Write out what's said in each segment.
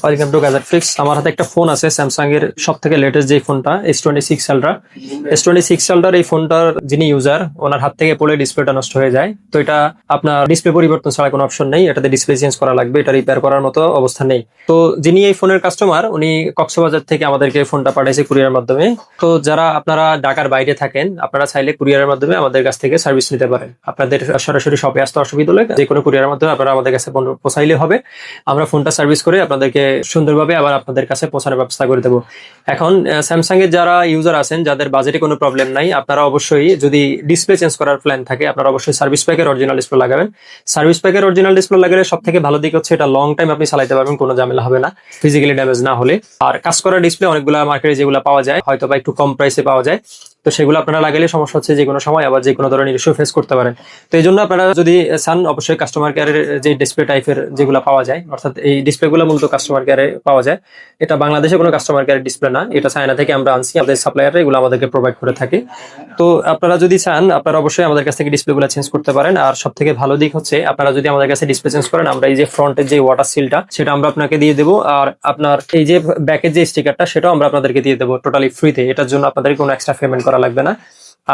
Welcome to gadget fix. আমার হাতে একটা ফোন আছে স্যামসাং এর সব থেকে লেটেস্ট যে ফোনটা S26 আলট্রা। S26 আলট্রার এই ফোনটার যিনি ইউজার ওনার হাত থেকে পড়ে ডিসপ্লেটা নষ্ট হয়ে যায়। তো এটা আপনার ডিসপ্লে পরিবর্তন ছাড়া কোনো অপশন নেই, এটাতে ডিসপ্লে চেঞ্জ করা লাগবে, এটা রিপেয়ার করার মতো অবস্থা নেই। তো যিনি এই ফোনের কাস্টমার উনি কক্সবাজার থেকে আমাদেরকে ফোনটা পাঠিয়েছে কুরিয়ারের মাধ্যমে। তো যারা আপনারা ঢাকার বাইরে থাকেন আপনারা চাইলে কুরিয়ারের মাধ্যমে আমাদের কাছ থেকে সার্ভিস নিতে পারেন। আপনাদের সরাসরি শপে আসতে অসুবিধা হলে যে কোনো কুরিয়ারের মাধ্যমে আপনারা আমাদের কাছে পৌঁছাইলে হবে। আমরা ফোনটা সার্ভিস করে আপনাদেরকে সুন্দরভাবে আবার আপনাদের কাছে পৌঁছানোর ব্যবস্থা করে দেবো। এখন স্যামসাং এর যারা ইউজার আছেন যাদের বাজেটে কোনো প্রবলেম নাই, আপনারা অবশ্যই যদি ডিসপ্লে চেঞ্জ করার প্ল্যান থাকে আপনারা অবশ্যই সার্ভিস প্যাকের অরিজিনাল ডিসপ্লে লাগাবেন। সার্ভিস প্যাকের অরিজিনাল ডিসপ্লে লাগালে সব থেকে ভালো দিক হচ্ছে এটা লং টাইম আপনি চালাতে পারবেন, কোনো ঝামেলা হবে না, ফিজিক্যালি ড্যামেজ না হলে। আর কাজ করা ডিসপ্লে অনেকগুলো মার্কেটে যেগুলো পাওয়া যায় হয়তো বা একটু কম প্রাইসে পাওয়া যায়, তো সেগুলো আপনারা লাগালে সমস্যা হচ্ছে যে কোনো সময় আবার যে কোনো ধরনের ইস্যু ফেস করতে পারেন। তো এই জন্য আপনারা যদি চান অবশ্যই কাস্টমার কেয়ারের যে ডিসপ্লে টাইপের যেগুলো পাওয়া যায়, অর্থাৎ এই ডিসপ্লেগুলো মূলত কাস্টমার কেয়ারে পাওয়া যায়। এটা বাংলাদেশে কোনো কাস্টমার কেয়ারের ডিসপ্লে না, এটা চায়না থেকে আমরা আনছি, আমাদের সাপ্লায়াররা এগুলো আমাদেরকে প্রোভাইড করে থাকে। তো আপনারা যদি চান আপনারা অবশ্যই আমাদের কাছ থেকে ডিসপ্লেগুলো চেঞ্জ করতে পারেন। আর সব থেকে ভালো দিক হচ্ছে আপনারা যদি আমাদের কাছে ডিসপ্লে চেঞ্জ করেন আমরা এই যে ফ্রন্টের যে ওয়াটার সিলটা সেটা আমরা আপনাকে দিয়ে দেবো, আর আপনার এই যে ব্যাকের যে স্টিকারটা সেটাও আমরা আপনাদেরকে দিয়ে দেবো টোটালি ফ্রিতে। এটার জন্য আপনাদের কোনো এক্সট্রা পেমেন্ট করা লাগবে না।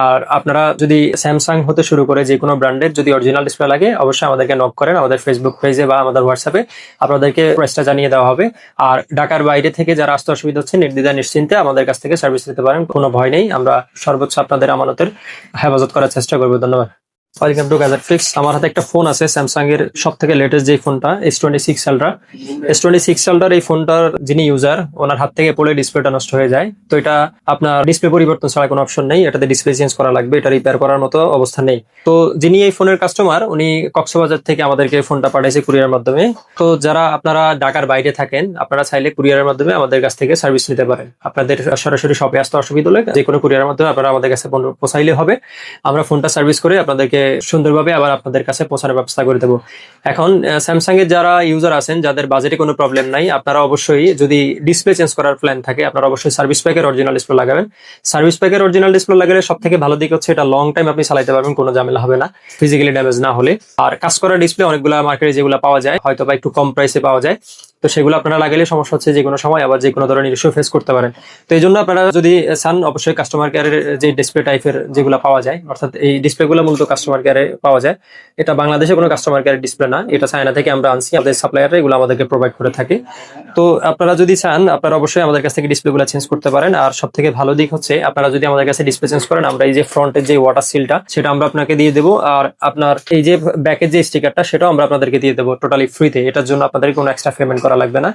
আর আপনারা যদি স্যামসাং হতে শুরু করে যে কোনো ব্র্যান্ডের যদি অরিজিনাল ডিসপ্লে লাগে অবশ্যই আমাদেরকে নক করেন আমাদের ফেসবুক পেজে বা আমাদের হোয়াটসঅ্যাপে, আপনাদেরকে প্রাইসটা জানিয়ে দেওয়া হবে। আর ঢাকার বাইরে থেকে যারা আসতে অসুবিধা হচ্ছে নির্দ্বিধায় নিশ্চিন্তে আমাদের কাছ থেকে সার্ভিস নিতে পারেন, কোনো ভয় নেই, আমরা সর্বোচ্চ আপনাদের আমানতের হেফাজত করার চেষ্টা করবো। ধন্যবাদ। Welcome to gadget fix. আমার হাতে একটা ফোন আছে স্যামসাং এর সব থেকে লেটেস্ট যে ফোনটা S26 আলট্রা। S26 আলট্রার এই ফোনটার যিনি ইউজার ওনার হাত থেকে পড়ে ডিসপ্লেটা নষ্ট হয়ে যায়। তো এটা আপনার ডিসপ্লে পরিবর্তন ছাড়া কোনো অপশন নেই, এটাতে ডিসপ্লে চেঞ্জ করা লাগবে, এটা রিপেয়ার করার মতো অবস্থা নেই। তো যিনি এই ফোনের কাস্টমার উনি কক্সবাজার থেকে আমাদেরকে ফোনটা পাঠিয়েছে কুরিয়ারের মাধ্যমে। তো যারা আপনারা ঢাকার বাইরে থাকেন আপনারা চাইলে কুরিয়ারের মাধ্যমে আমাদের কাছ থেকে সার্ভিস নিতে পারেন। আপনাদের সরাসরি শপে আসতে অসুবিধা হলে যে কোনো কুরিয়ারের মাধ্যমে আপনারা আমাদের কাছে পৌঁছাইলে হবে। আমরা ফোনটা সার্ভিস করে আপনাদেরকে সুন্দরভাবে আবার আপনাদের কাছে পৌঁছানোর ব্যবস্থা করে দেবো। এখন স্যামসাং এর যারা ইউজার আছেন যাদের বাজেটে কোনো প্রবলেম নাই, আপনারা অবশ্যই যদি ডিসপ্লে চেঞ্জ করার প্ল্যান থাকে আপনারা অবশ্যই সার্ভিস প্যাকের অরিজিনাল ডিসপ্লে লাগাবেন। সার্ভিস প্যাকের অরিজিনাল ডিসপ্লে লাগালে সব থেকে ভালো দিক হচ্ছে এটা লং টাইম আপনি চালাতে পারবেন, কোনো ঝামেলা হবে না, ফিজিক্যালি ড্যামেজ না হলে। আর কাজ করা ডিসপ্লে অনেকগুলো মার্কেটে যেগুলো পাওয়া যায় হয়তো বা একটু কম প্রাইসে পাওয়া যায়, তো সেগুলো আপনারা লাগালে সমস্যা হচ্ছে যে কোনো সময় আবার যে কোনো ধরনের ইস্যু ফেস করতে পারেন। তো এই জন্য আপনারা যদি চান অবশ্যই কাস্টমার কেয়ারের যে ডিসপ্লে টাইপের যেগুলো পাওয়া যায়, অর্থাৎ এই ডিসপ্লেগুলো মূলত কাস্টমার কেয়ারে পাওয়া যায়। এটা বাংলাদেশে কোনো কাস্টমার কেয়ারের ডিসপ্লে না, এটা চায়না থেকে আমরা আনছি, আমাদের সাপ্লায়াররা এগুলো আমাদেরকে প্রোভাইড করে থাকে। তো আপনারা যদি চান আপনারা অবশ্যই আমাদের কাছ থেকে ডিসপ্লেগুলো চেঞ্জ করতে পারেন। আর সব থেকে ভালো দিক হচ্ছে আপনারা যদি আমাদের কাছে ডিসপ্লে চেঞ্জ করেন আমরা এই যে ফ্রন্টের যে ওয়াটার সিলটা সেটা আমরা আপনাকে দিয়ে দেবো, আর আপনার এই যে ব্যাকের যে স্টিকারটা সেটাও আমরা আপনাদেরকে দিয়ে দেবো টোটালি ফ্রিতে। এটার জন্য আপনাদের কোনো এক্সট্রা পেমেন্ট করা লাগবে না।